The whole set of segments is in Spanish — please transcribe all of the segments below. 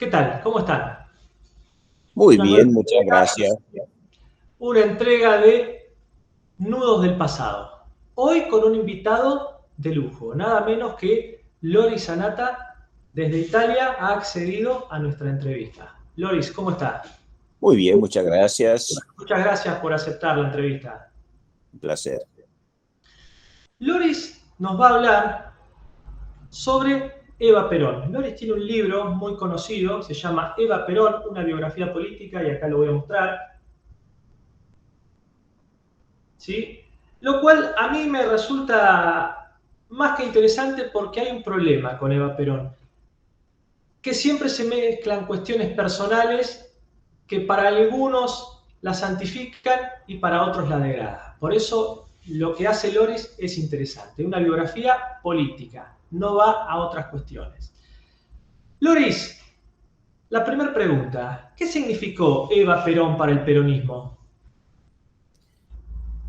¿Qué tal? ¿Cómo están? Muy Una nueva bien, muchas entrega, gracias. una entrega de Nudos del Pasado. Hoy con un invitado de lujo, nada menos que Loris Sanata, desde Italia, ha accedido a nuestra entrevista. Loris, ¿cómo está? Muy bien, muchas gracias. Muchas gracias por aceptar la entrevista. Un placer. Loris nos va a hablar sobre Eva Perón. Loris tiene un libro muy conocido, se llama Eva Perón, una biografía política, y acá lo voy a mostrar. ¿Sí? Lo cual a mí me resulta más que interesante porque hay un problema con Eva Perón, que siempre se mezclan cuestiones personales que para algunos la santifican y para otros la degradan. Por eso lo que hace Loris es interesante, una biografía política, no va a otras cuestiones. Loris, la primera pregunta, ¿qué significó Eva Perón para el peronismo?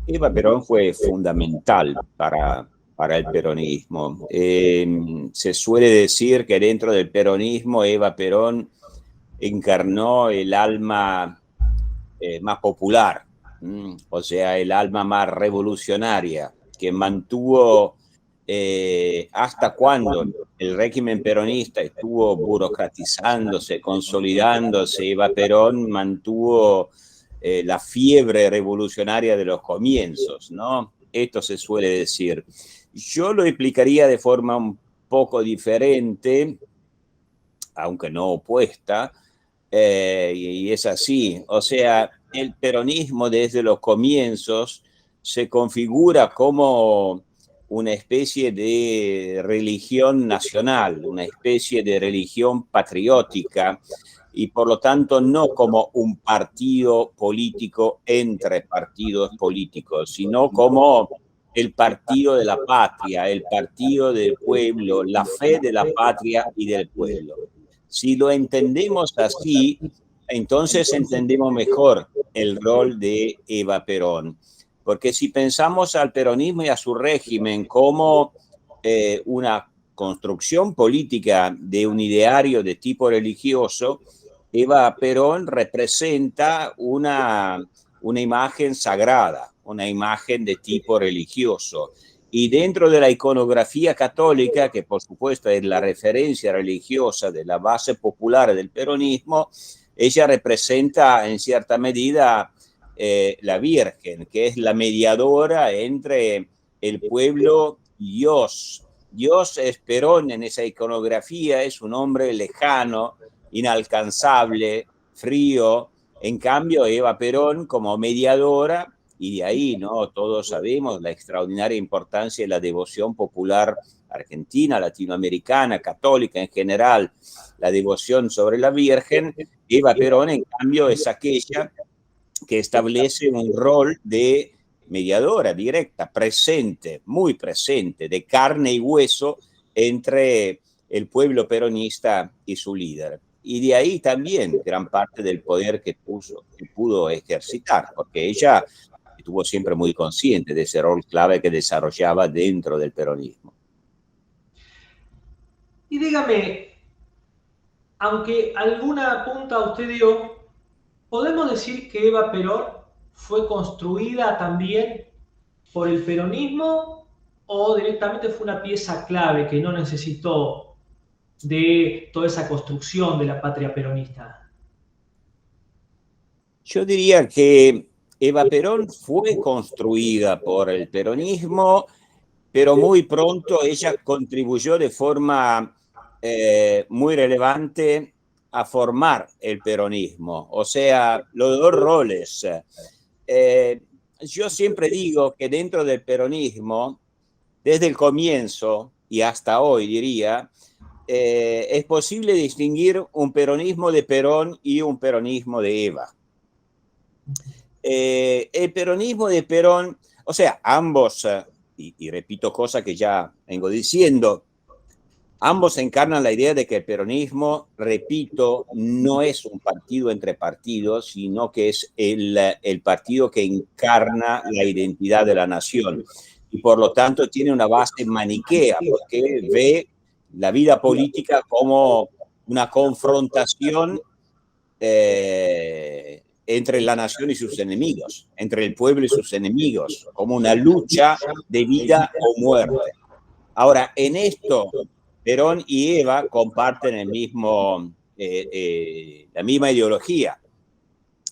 Eva Perón fue fundamental para el peronismo. Se suele decir que dentro del peronismo Eva Perón encarnó el alma más popular, o sea, el alma más revolucionaria, que mantuvo hasta cuando el régimen peronista estuvo burocratizándose, consolidándose. Eva Perón mantuvo la fiebre revolucionaria de los comienzos, ¿no? Esto se suele decir. Yo lo explicaría de forma un poco diferente, aunque no opuesta, y es así. O sea, el peronismo desde los comienzos se configura como una especie de religión nacional, una especie de religión patriótica, y por lo tanto no como un partido político entre partidos políticos, sino como el partido de la patria, el partido del pueblo, la fe de la patria y del pueblo. Si lo entendemos así, entonces entendemos mejor el rol de Eva Perón. porque si pensamos al peronismo y a su régimen como una construcción política de un ideario de tipo religioso, Eva Perón representa una imagen sagrada, una imagen de tipo religioso. Y dentro de la iconografía católica, que por supuesto es la referencia religiosa de la base popular del peronismo, ella representa en cierta medida la Virgen, que es la mediadora entre el pueblo y Dios. Dios es Perón en esa iconografía, es un hombre lejano, inalcanzable, frío. En cambio, Eva Perón como mediadora, y de ahí, ¿no? Todos sabemos la extraordinaria importancia de la devoción popular argentina, latinoamericana, católica en general, la devoción sobre la Virgen. Eva Perón, en cambio, es aquella que establece un rol de mediadora directa, presente, muy presente, de carne y hueso entre el pueblo peronista y su líder. Y de ahí también gran parte del poder que pudo ejercitar, porque ella estuvo siempre muy consciente de ese rol clave que desarrollaba dentro del peronismo. Y dígame, aunque alguna punta usted dio, ¿podemos decir que Eva Perón fue construida también por el peronismo o directamente fue una pieza clave que no necesitó de toda esa construcción de la patria peronista? Yo diría que Eva Perón fue construida por el peronismo, pero muy pronto ella contribuyó de forma muy relevante a formar el peronismo. O sea, los dos roles. Yo siempre digo que dentro del peronismo, desde el comienzo y hasta hoy diría, es posible distinguir un peronismo de Perón y un peronismo de Eva. El peronismo de Perón, o sea, ambos, y repito cosas que ya vengo diciendo, ambos encarnan la idea de que el peronismo, repito, no es un partido entre partidos, sino que es el partido que encarna la identidad de la nación. Y por lo tanto tiene una base maniquea, porque ve la vida política como una confrontación entre la nación y sus enemigos, entre el pueblo y sus enemigos, como una lucha de vida o muerte. Ahora, en esto, Perón y Eva comparten la misma ideología.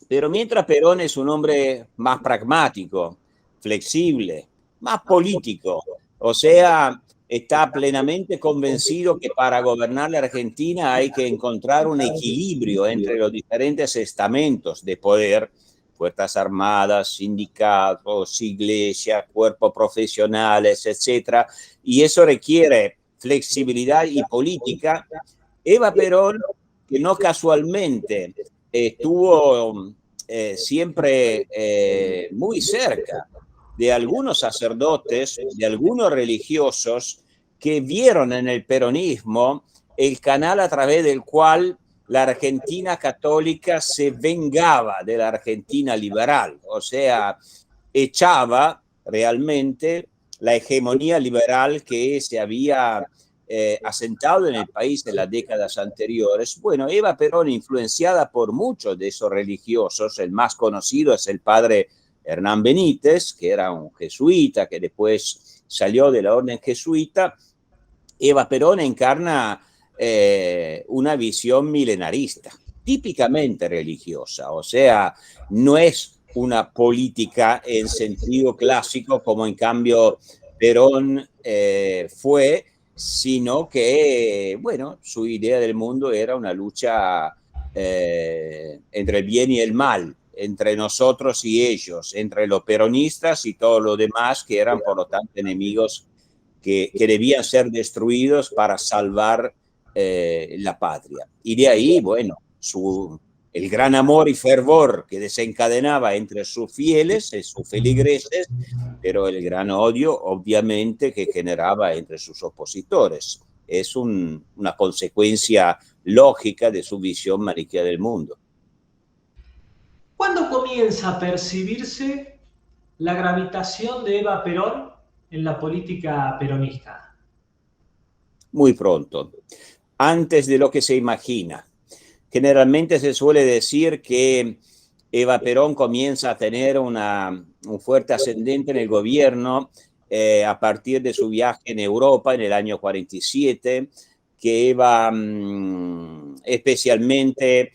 Pero mientras Perón es un hombre más pragmático, flexible, más político, o sea, está plenamente convencido que para gobernar la Argentina hay que encontrar un equilibrio entre los diferentes estamentos de poder, fuerzas armadas, sindicatos, iglesias, cuerpos profesionales, etc. Y eso requiere flexibilidad y política. Eva Perón, que no casualmente estuvo siempre muy cerca de algunos sacerdotes, de algunos religiosos que vieron en el peronismo el canal a través del cual la Argentina católica se vengaba de la Argentina liberal, o sea, echaba realmente la hegemonía liberal que se había asentado en el país en las décadas anteriores. Bueno, Eva Perón, influenciada por muchos de esos religiosos, el más conocido es el padre Hernán Benítez, que era un jesuita, que después salió de la orden jesuita. Eva Perón encarna una visión milenarista, típicamente religiosa, o sea, no es una política en sentido clásico como en cambio Perón fue, sino que, bueno, su idea del mundo era una lucha entre el bien y el mal, entre nosotros y ellos, entre los peronistas y todos los demás que eran, por lo tanto, enemigos que debían ser destruidos para salvar la patria. Y de ahí, bueno, el gran amor y fervor que desencadenaba entre sus fieles, sus feligreses, pero el gran odio, obviamente, que generaba entre sus opositores. Es una consecuencia lógica de su visión maniquea del mundo. ¿Cuándo comienza a percibirse la gravitación de Eva Perón en la política peronista? Muy pronto, antes de lo que se imagina. Generalmente se suele decir que Eva Perón comienza a tener un fuerte ascendente en el gobierno a partir de su viaje en Europa en el año 47, que Eva especialmente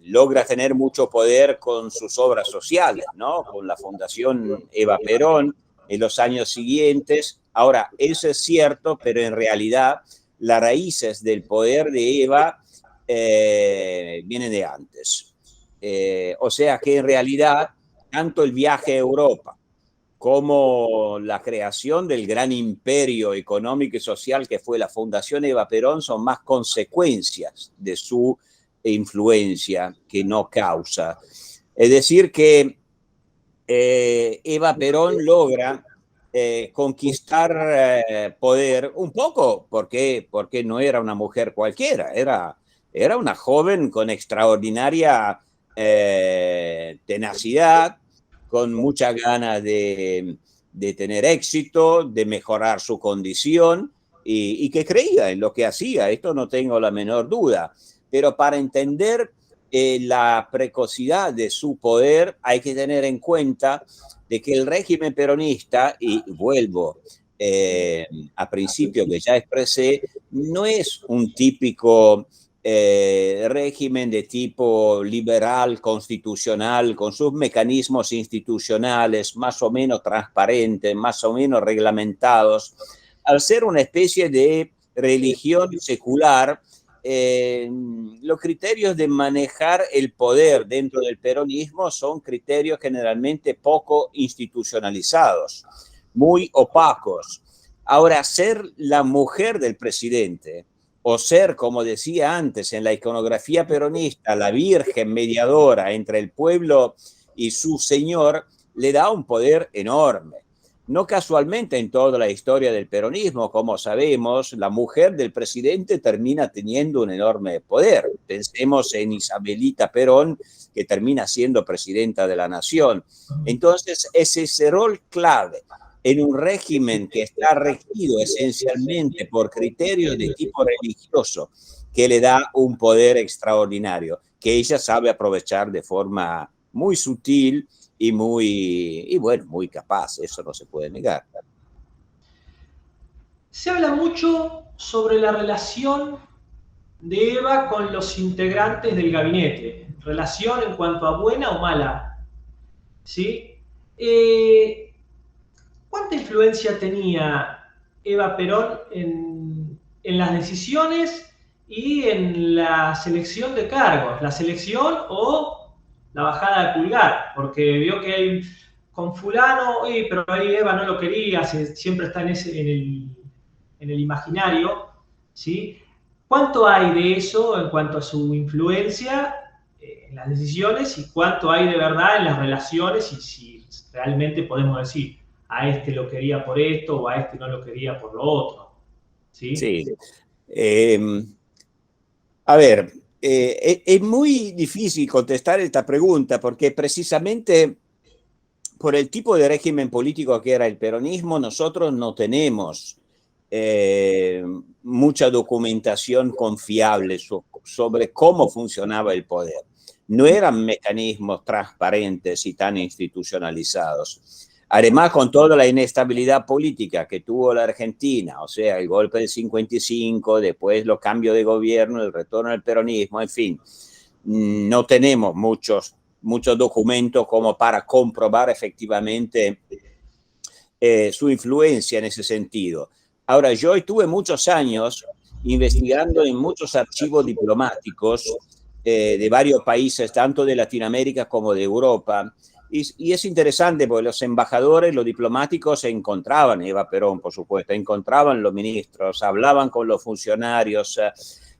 logra tener mucho poder con sus obras sociales, ¿no? Con la Fundación Eva Perón en los años siguientes. Ahora, eso es cierto, pero en realidad las raíces del poder de Eva vienen de antes. O sea que en realidad, tanto el viaje a Europa como la creación del gran imperio económico y social que fue la Fundación Eva Perón son más consecuencias de su influencia que no causa. Es decir, que Eva Perón logra conquistar poder un poco porque no era una mujer cualquiera, era una joven con extraordinaria tenacidad, con muchas ganas de tener éxito, de mejorar su condición y que creía en lo que hacía, esto no tengo la menor duda. Pero para entender la precocidad de su poder hay que tener en cuenta de que el régimen peronista, y vuelvo a principio que ya expresé, no es un típico régimen de tipo liberal, constitucional, con sus mecanismos institucionales más o menos transparentes, más o menos reglamentados. Al ser una especie de religión secular, los criterios de manejar el poder dentro del peronismo son criterios generalmente poco institucionalizados, muy opacos. Ahora, ser la mujer del presidente o ser, como decía antes, en la iconografía peronista, la virgen mediadora entre el pueblo y su señor, le da un poder enorme. No casualmente en toda la historia del peronismo, como sabemos, la mujer del presidente termina teniendo un enorme poder. Pensemos en Isabelita Perón, que termina siendo presidenta de la nación. Entonces, es ese rol clave en un régimen que está regido esencialmente por criterios de tipo religioso, que le da un poder extraordinario, que ella sabe aprovechar de forma muy sutil y muy capaz, eso no se puede negar. Se habla mucho sobre la relación de Eva con los integrantes del gabinete, relación en cuanto a buena o mala, ¿sí? ¿Cuánta influencia tenía Eva Perón en las decisiones y en la selección de cargos? La selección o la bajada de pulgar, porque vio que hay con fulano, pero ahí Eva no lo quería, siempre está en el imaginario, ¿sí? ¿Cuánto hay de eso en cuanto a su influencia en las decisiones y cuánto hay de verdad en las relaciones y si realmente podemos decir a este lo quería por esto o a este no lo quería por lo otro? ¿Sí? Sí. A ver, es muy difícil contestar esta pregunta porque precisamente por el tipo de régimen político que era el peronismo, nosotros no tenemos mucha documentación confiable sobre cómo funcionaba el poder. No eran mecanismos transparentes y tan institucionalizados. Además, con toda la inestabilidad política que tuvo la Argentina, o sea, el golpe del 55, después los cambios de gobierno, el retorno al peronismo, en fin, no tenemos muchos documentos como para comprobar efectivamente su influencia en ese sentido. Ahora, yo estuve muchos años investigando en muchos archivos diplomáticos de varios países, tanto de Latinoamérica como de Europa, y es interesante porque los embajadores, los diplomáticos se encontraban, Eva Perón, por supuesto, encontraban los ministros, hablaban con los funcionarios,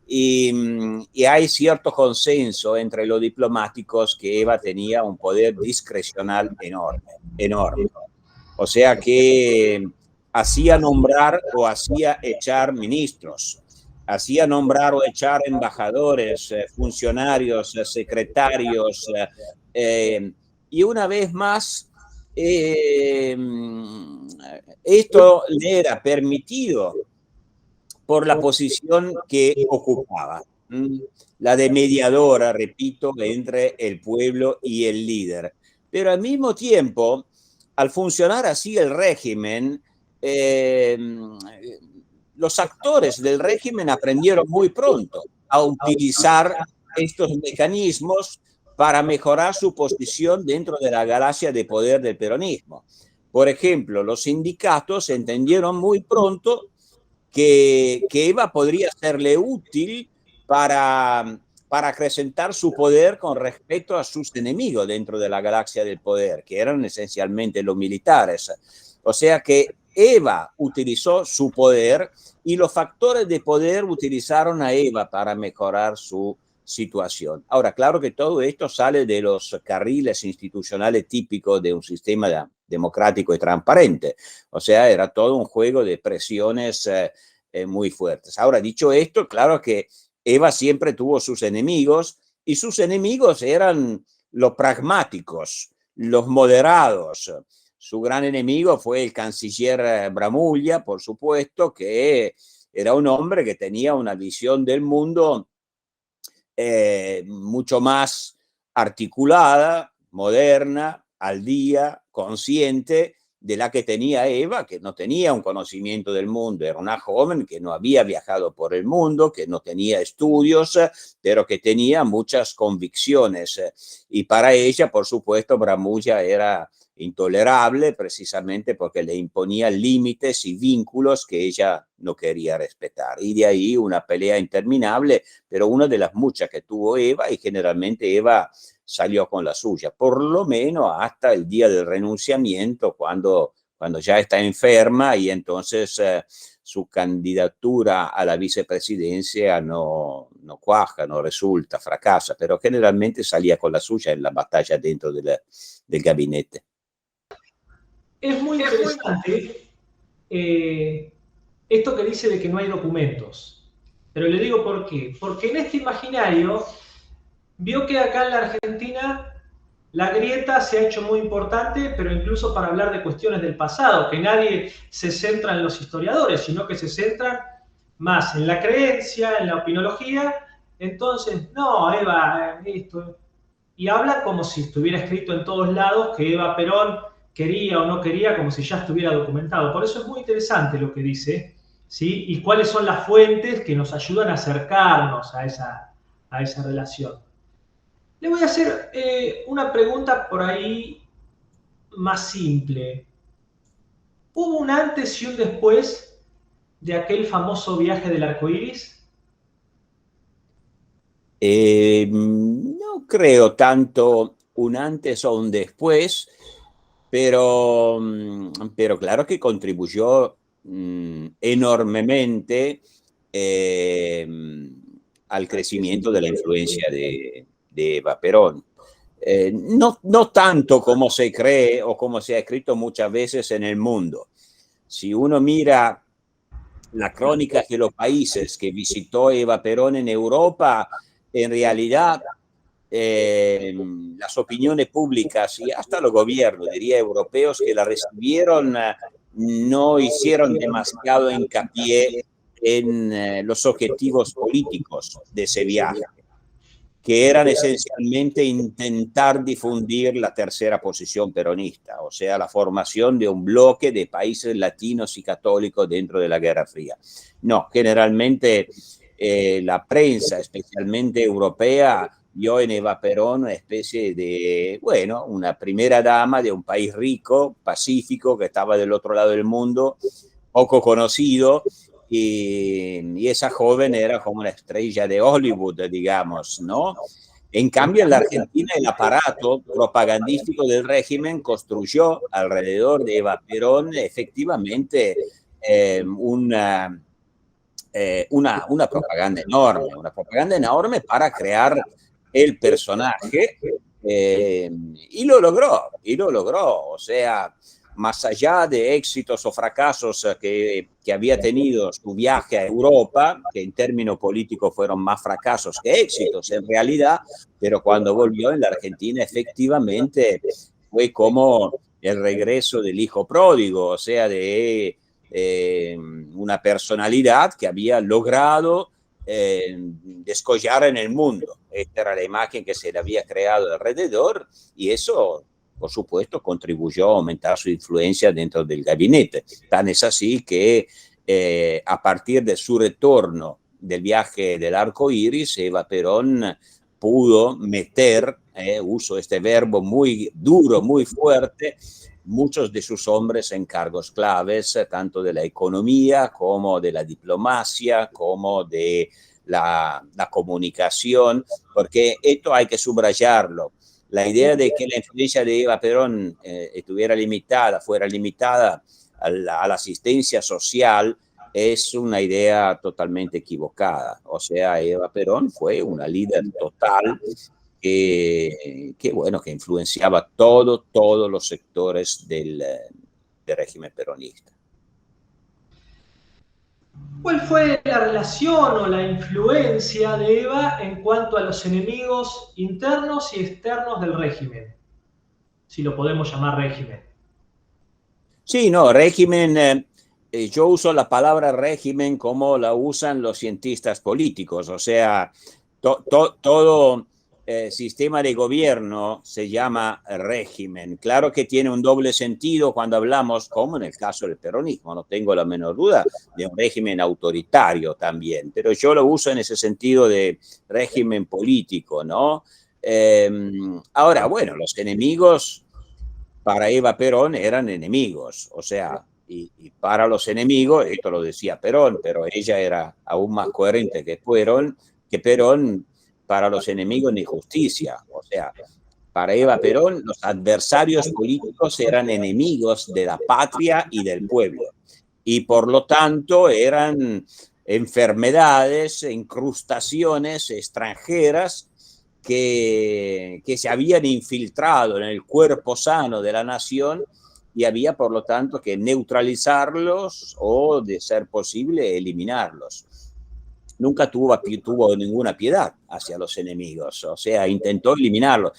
y hay cierto consenso entre los diplomáticos que Eva tenía un poder discrecional enorme. O sea que hacía nombrar o hacía echar ministros, hacía nombrar o echar embajadores, funcionarios, secretarios, y una vez más esto le era permitido por la posición que ocupaba, la de mediadora, repito, entre el pueblo y el líder. Pero al mismo tiempo, al funcionar así el régimen, los actores del régimen aprendieron muy pronto a utilizar estos mecanismos para mejorar su posición dentro de la galaxia de poder del peronismo. Por ejemplo, los sindicatos entendieron muy pronto que Eva podría serle útil para acrecentar su poder con respecto a sus enemigos dentro de la galaxia del poder, que eran esencialmente los militares. O sea que Eva utilizó su poder y los factores de poder utilizaron a Eva para mejorar su situación. Ahora, claro que todo esto sale de los carriles institucionales típicos de un sistema democrático y transparente. O sea, era todo un juego de presiones muy fuertes. Ahora, dicho esto, claro que Eva siempre tuvo sus enemigos y sus enemigos eran los pragmáticos, los moderados. Su gran enemigo fue el canciller Bramuglia, por supuesto, que era un hombre que tenía una visión del mundo mucho más articulada, moderna, al día, consciente de la que tenía Eva, que no tenía un conocimiento del mundo, era una joven que no había viajado por el mundo, que no tenía estudios, pero que tenía muchas convicciones. Y para ella, por supuesto, Bramuglia era intolerable precisamente porque le imponía límites y vínculos que ella no quería respetar. Y de ahí una pelea interminable, pero una de las muchas que tuvo Eva, y generalmente Eva salió con la suya, por lo menos hasta el día del renunciamiento, cuando ya está enferma y entonces su candidatura a la vicepresidencia no cuaja, no resulta, fracasa, pero generalmente salía con la suya en la batalla dentro del gabinete. Es muy interesante esto que dice de que no hay documentos. Pero le digo por qué. Porque en este imaginario vio que acá en la Argentina la grieta se ha hecho muy importante, pero incluso para hablar de cuestiones del pasado, que nadie se centra en los historiadores, sino que se centran más en la creencia, en la opinología. Entonces, no, Eva, esto. Y habla como si estuviera escrito en todos lados que Eva Perón quería o no quería, como si ya estuviera documentado. Por eso es muy interesante lo que dice, ¿sí? Y cuáles son las fuentes que nos ayudan a acercarnos a esa relación. Le voy a hacer una pregunta por ahí más simple. ¿Hubo un antes y un después de aquel famoso viaje del arco iris? No creo tanto un antes o un después, pero claro que contribuyó enormemente al crecimiento de la influencia de Eva Perón. No tanto como se cree o como se ha escrito muchas veces en el mundo. Si uno mira las crónicas de los países que visitó Eva Perón en Europa, en realidad las opiniones públicas y hasta los gobiernos, diría, europeos que la recibieron, no hicieron demasiado hincapié en los objetivos políticos de ese viaje, que eran esencialmente intentar difundir la tercera posición peronista, o sea, la formación de un bloque de países latinos y católicos dentro de la Guerra Fría. No, generalmente la prensa, especialmente europea, vio en Eva Perón una especie de, bueno, una primera dama de un país rico, pacífico, que estaba del otro lado del mundo, poco conocido, y esa joven era como una estrella de Hollywood, digamos, ¿no? En cambio, en la Argentina el aparato propagandístico del régimen construyó alrededor de Eva Perón efectivamente una propaganda enorme para crear el personaje y lo logró, o sea, más allá de éxitos o fracasos que había tenido su viaje a Europa, que en términos políticos fueron más fracasos que éxitos en realidad, pero cuando volvió en la Argentina efectivamente fue como el regreso del hijo pródigo, o sea, de una personalidad que había logrado descollar en el mundo. Esta era la imagen que se le había creado alrededor y eso, por supuesto, contribuyó a aumentar su influencia dentro del gabinete. Tan es así que a partir de su retorno del viaje del arco iris, Eva Perón pudo meter, uso este verbo muy duro, muy fuerte, muchos de sus hombres en cargos claves, tanto de la economía como de la diplomacia, como de la comunicación, porque esto hay que subrayarlo. La idea de que la influencia de Eva Perón fuera limitada a la asistencia social, es una idea totalmente equivocada. O sea, Eva Perón fue una líder total bueno, que influenciaba todos los sectores del régimen peronista. ¿Cuál fue la relación o la influencia de Eva en cuanto a los enemigos internos y externos del régimen? Si lo podemos llamar régimen. Sí, no, régimen, yo uso la palabra régimen como la usan los cientistas políticos, o sea, todo sistema de gobierno se llama régimen. Claro que tiene un doble sentido cuando hablamos, como en el caso del peronismo, no tengo la menor duda, de un régimen autoritario también, pero yo lo uso en ese sentido de régimen político, ¿no? Ahora, bueno, los enemigos para Eva Perón eran enemigos, o sea, y para los enemigos, esto lo decía Perón, pero ella era aún más coherente que Perón, para los enemigos ni justicia, o sea, para Eva Perón los adversarios políticos eran enemigos de la patria y del pueblo, y por lo tanto eran enfermedades, incrustaciones extranjeras que se habían infiltrado en el cuerpo sano de la nación y había, por lo tanto, que neutralizarlos o, de ser posible, eliminarlos. Nunca tuvo ninguna piedad hacia los enemigos, o sea, intentó eliminarlos.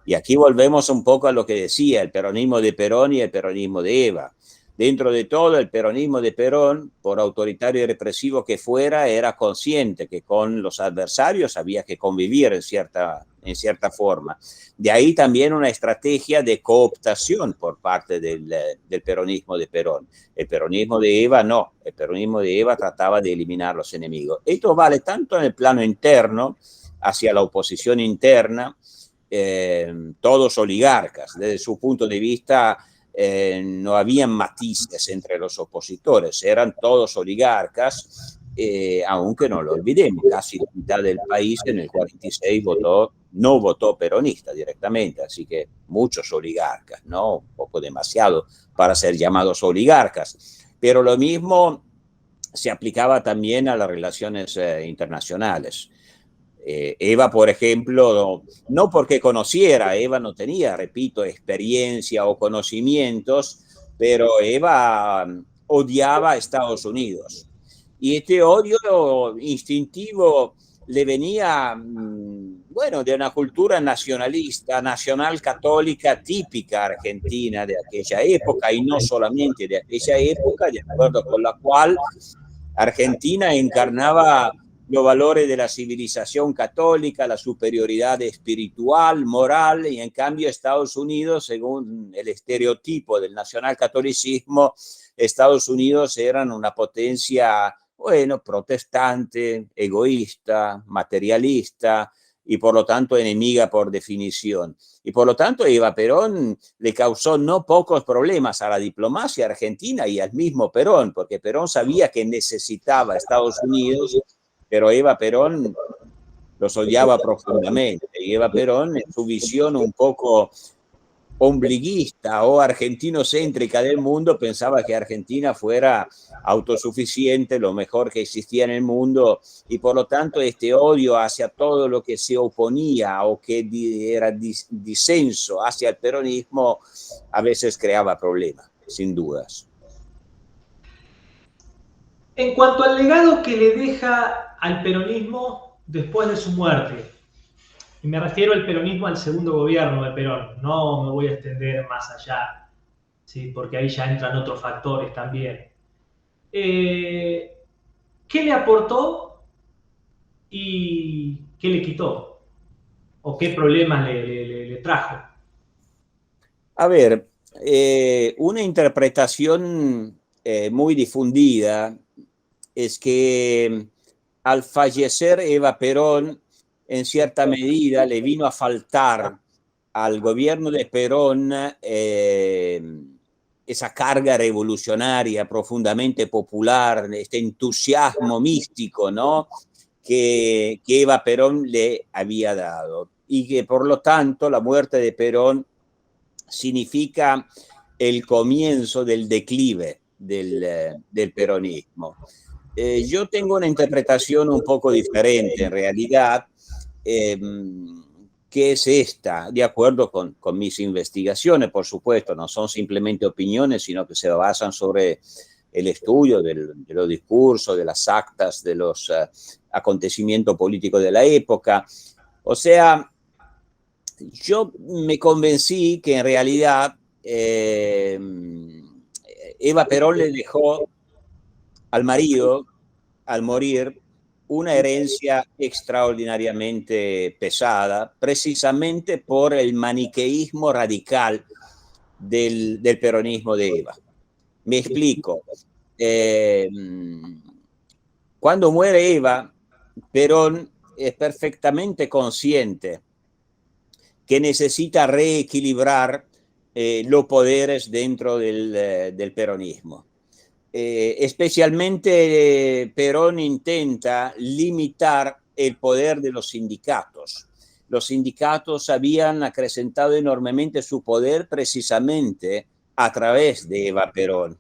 Y aquí volvemos un poco a lo que decía el peronismo de Perón y el peronismo de Eva. Dentro de todo, el peronismo de Perón, por autoritario y represivo que fuera, era consciente que con los adversarios había que convivir en cierta forma. De ahí también una estrategia de cooptación por parte del peronismo de Perón. El peronismo de Eva no, el peronismo de Eva trataba de eliminar los enemigos. Esto vale tanto en el plano interno, hacia la oposición interna, todos oligarcas, desde su punto de vista. No habían matices entre los opositores, eran todos oligarcas, aunque no lo olvidemos, casi la mitad del país en el 46 no votó peronista directamente, así que muchos oligarcas, ¿no? Un poco demasiado para ser llamados oligarcas, pero lo mismo se aplicaba también a las relaciones internacionales. Eva, por ejemplo, no porque conociera, Eva no tenía, repito, experiencia o conocimientos, pero Eva odiaba a Estados Unidos. Y este odio instintivo le venía, bueno, de una cultura nacionalista, nacional católica típica argentina de aquella época, y no solamente de aquella época, de acuerdo con la cual Argentina encarnaba los valores de la civilización católica, la superioridad espiritual, moral, y en cambio Estados Unidos, según el estereotipo del nacionalcatolicismo, Estados Unidos eran una potencia, bueno, protestante, egoísta, materialista, y por lo tanto enemiga por definición. Y por lo tanto Eva Perón le causó no pocos problemas a la diplomacia argentina y al mismo Perón, porque Perón sabía que necesitaba a Estados Unidos, pero Eva Perón los odiaba profundamente. Y Eva Perón, en su visión un poco ombliguista o argentinocéntrica del mundo, pensaba que Argentina fuera autosuficiente, lo mejor que existía en el mundo, y por lo tanto este odio hacia todo lo que se oponía o que era disenso hacia el peronismo a veces creaba problemas. sin dudas. En cuanto al legado que le deja al peronismo después de su muerte, y me refiero al peronismo al segundo gobierno de Perón, no me voy a extender más allá, ¿sí? Porque ahí ya entran otros factores también. ¿Qué le aportó y qué le quitó? ¿O qué problemas le trajo? A ver, una interpretación muy difundida es que al fallecer Eva Perón, en cierta medida le vino a faltar al gobierno de Perón esa carga revolucionaria profundamente popular, este entusiasmo místico, ¿no? Que Eva Perón le había dado. Y que por lo tanto la muerte de Perón significa el comienzo del declive del peronismo. Yo tengo una interpretación un poco diferente en realidad, que es esta, de acuerdo con mis investigaciones, por supuesto, no son simplemente opiniones, sino que se basan sobre el estudio de los discursos, de las actas, de los acontecimientos políticos de la época. O sea, yo me convencí que en realidad Eva Perón le dejó al marido, al morir, una herencia extraordinariamente pesada, precisamente por el maniqueísmo radical del peronismo de Eva. Me explico. Cuando muere Eva, Perón es perfectamente consciente que necesita reequilibrar los poderes dentro del peronismo. Especialmente Perón intenta limitar el poder de los sindicatos. Los sindicatos habían acrecentado enormemente su poder precisamente a través de Eva Perón.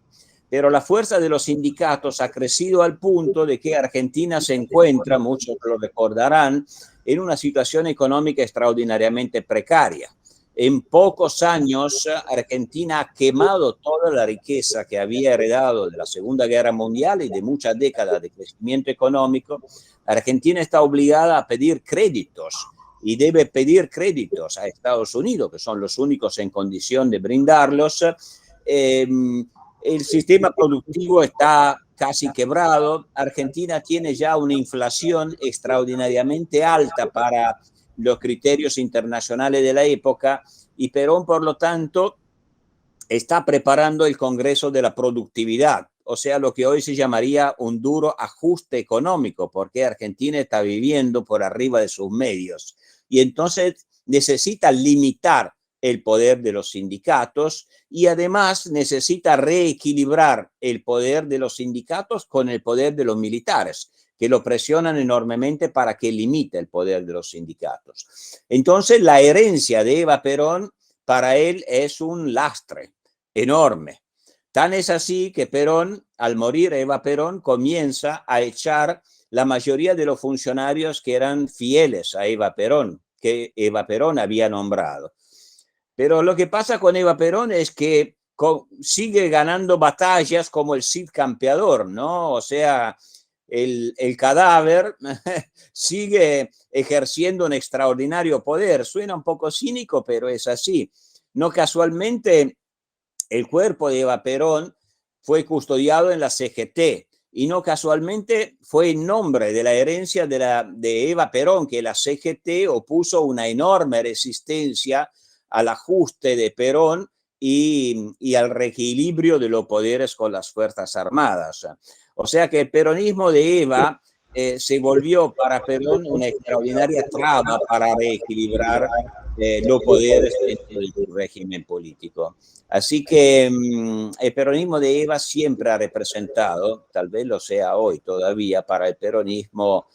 Pero la fuerza de los sindicatos ha crecido al punto de que Argentina se encuentra, muchos lo recordarán, en una situación económica extraordinariamente precaria. En pocos años, Argentina ha quemado toda la riqueza que había heredado de la Segunda Guerra Mundial y de muchas décadas de crecimiento económico. Argentina está obligada a pedir créditos y debe pedir créditos a Estados Unidos, que son los únicos en condición de brindarlos. El sistema productivo está casi quebrado. Argentina tiene ya una inflación extraordinariamente alta para los criterios internacionales de la época, y Perón, por lo tanto, está preparando el Congreso de la Productividad, o sea, lo que hoy se llamaría un duro ajuste económico, porque Argentina está viviendo por arriba de sus medios. Y entonces necesita limitar el poder de los sindicatos y además necesita reequilibrar el poder de los sindicatos con el poder de los militares, que lo presionan enormemente para que limite el poder de los sindicatos. Entonces, la herencia de Eva Perón para él es un lastre enorme. Tan es así que Perón, al morir Eva Perón, comienza a echar la mayoría de los funcionarios que eran fieles a Eva Perón, que Eva Perón había nombrado. Pero lo que pasa con Eva Perón es que sigue ganando batallas como el Cid Campeador, ¿no? O sea, el cadáver sigue ejerciendo un extraordinario poder. Suena un poco cínico, pero es así. No casualmente, el cuerpo de Eva Perón fue custodiado en la CGT y no casualmente fue en nombre de la herencia de Eva Perón que la CGT opuso una enorme resistencia al ajuste de Perón y al reequilibrio de los poderes con las Fuerzas Armadas. O sea que el peronismo de Eva se volvió para Perón una extraordinaria traba para reequilibrar los poderes dentro del régimen político. Así que el peronismo de Eva siempre ha representado, tal vez lo sea hoy todavía, para el peronismo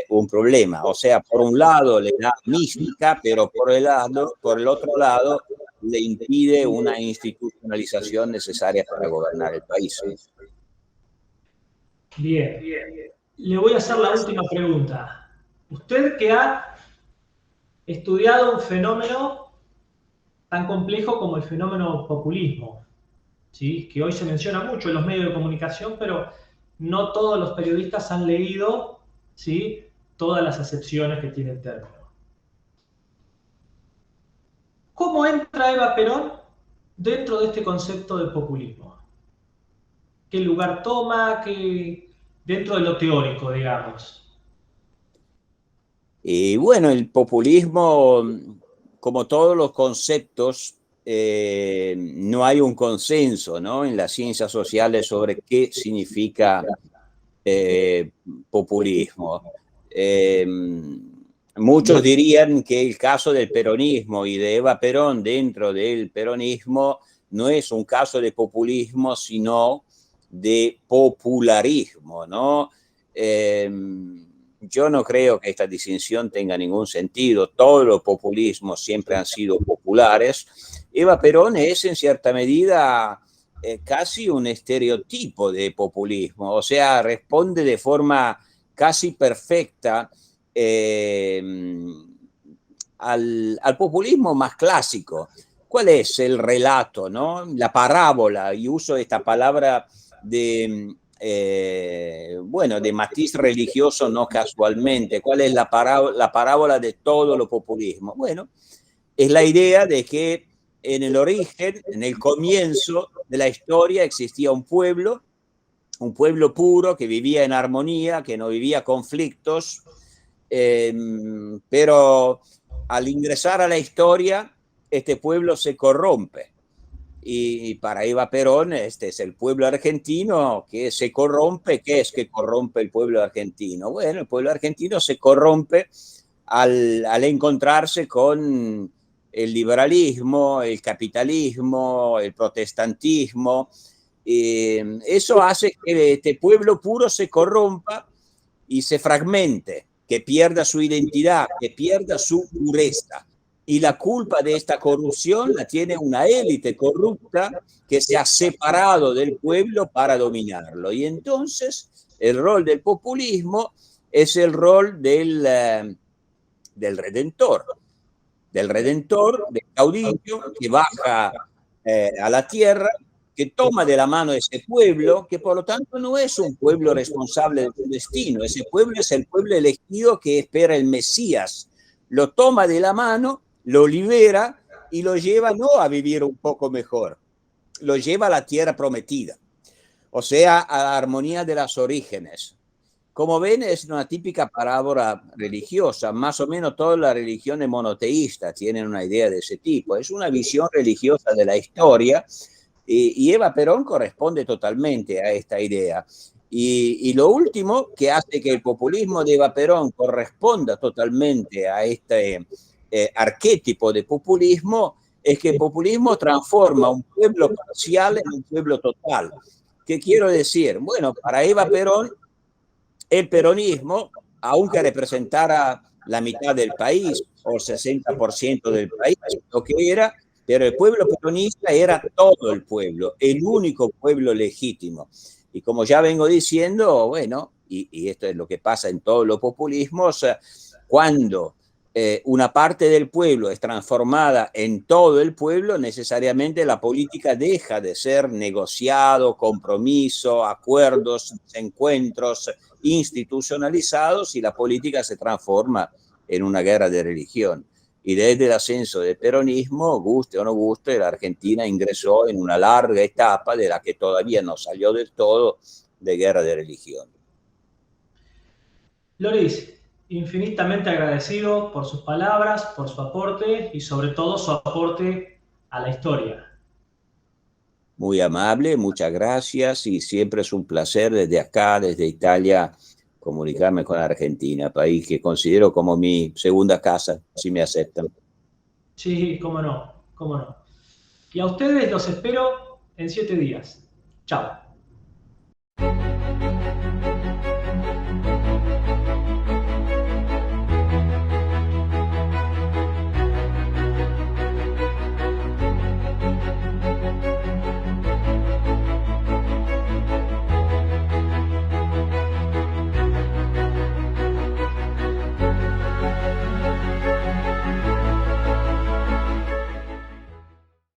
un problema. O sea, por un lado le da mística, pero por el otro lado le impide una institucionalización necesaria para gobernar el país. Bien, le voy a hacer la última pregunta. Usted que ha estudiado un fenómeno tan complejo como el fenómeno populismo, ¿sí? Que hoy se menciona mucho en los medios de comunicación, pero no todos los periodistas han leído, ¿sí?, todas las acepciones que tiene el término. ¿Cómo entra Eva Perón dentro de este concepto de populismo? ¿Qué lugar toma? Dentro de lo teórico, digamos? Y bueno, el populismo, como todos los conceptos, no hay un consenso, ¿no?, en las ciencias sociales sobre qué significa populismo. Muchos dirían que el caso del peronismo y de Eva Perón dentro del peronismo no es un caso de populismo, sino de popularismo, ¿no? Yo no creo que esta distinción tenga ningún sentido. Todos los populismos siempre han sido populares. Eva Perón es en cierta medida casi un estereotipo de populismo, o sea, responde de forma casi perfecta al populismo más clásico. ¿Cuál es el relato, no? La parábola, y uso esta palabra de, bueno, de matiz religioso no casualmente. ¿Cuál es la parábola de todo lo populismo? Bueno, es la idea de que en el origen, en el comienzo de la historia, existía un pueblo puro que vivía en armonía, que no vivía conflictos, pero al ingresar a la historia, este pueblo se corrompe. Y para Eva Perón, este es el pueblo argentino que se corrompe. ¿Qué es que corrompe el pueblo argentino? Bueno, el pueblo argentino se corrompe al encontrarse con el liberalismo, el capitalismo, el protestantismo. Eso hace que este pueblo puro se corrompa y se fragmente, que pierda su identidad, que pierda su pureza. Y la culpa de esta corrupción la tiene una élite corrupta que se ha separado del pueblo para dominarlo. Y entonces el rol del populismo es el rol del redentor, del caudillo que baja a la tierra, que toma de la mano a ese pueblo, que por lo tanto no es un pueblo responsable de su destino. Ese pueblo es el pueblo elegido que espera el Mesías. Lo toma de la mano, lo libera y lo lleva no a vivir un poco mejor, lo lleva a la tierra prometida, o sea, a la armonía de los orígenes. Como ven, es una típica parábola religiosa. Más o menos todas las religiones monoteístas tienen una idea de ese tipo. Es una visión religiosa de la historia, y Eva Perón corresponde totalmente a esta idea. Y lo último que hace que el populismo de Eva Perón corresponda totalmente a este arquetipo de populismo es que el populismo transforma un pueblo parcial en un pueblo total. ¿Qué quiero decir? Bueno, para Eva Perón, el peronismo, aunque representara la mitad del país o el 60% del país, lo que era, pero el pueblo peronista era todo el pueblo, el único pueblo legítimo. Y como ya vengo diciendo, bueno, y esto es lo que pasa en todos los populismos, cuando una parte del pueblo es transformada en todo el pueblo, necesariamente la política deja de ser negociado, compromiso, acuerdos, encuentros institucionalizados, y la política se transforma en una guerra de religión. Y desde el ascenso del peronismo, guste o no guste, la Argentina ingresó en una larga etapa de la que todavía no salió del todo, de guerra de religión. Loris, infinitamente agradecido por sus palabras, por su aporte y sobre todo su aporte a la historia. Muy amable, muchas gracias, y siempre es un placer desde acá, desde Italia, comunicarme con Argentina, país que considero como mi segunda casa, si me aceptan. Sí, cómo no, cómo no. Y a ustedes los espero en 7 días. Chao.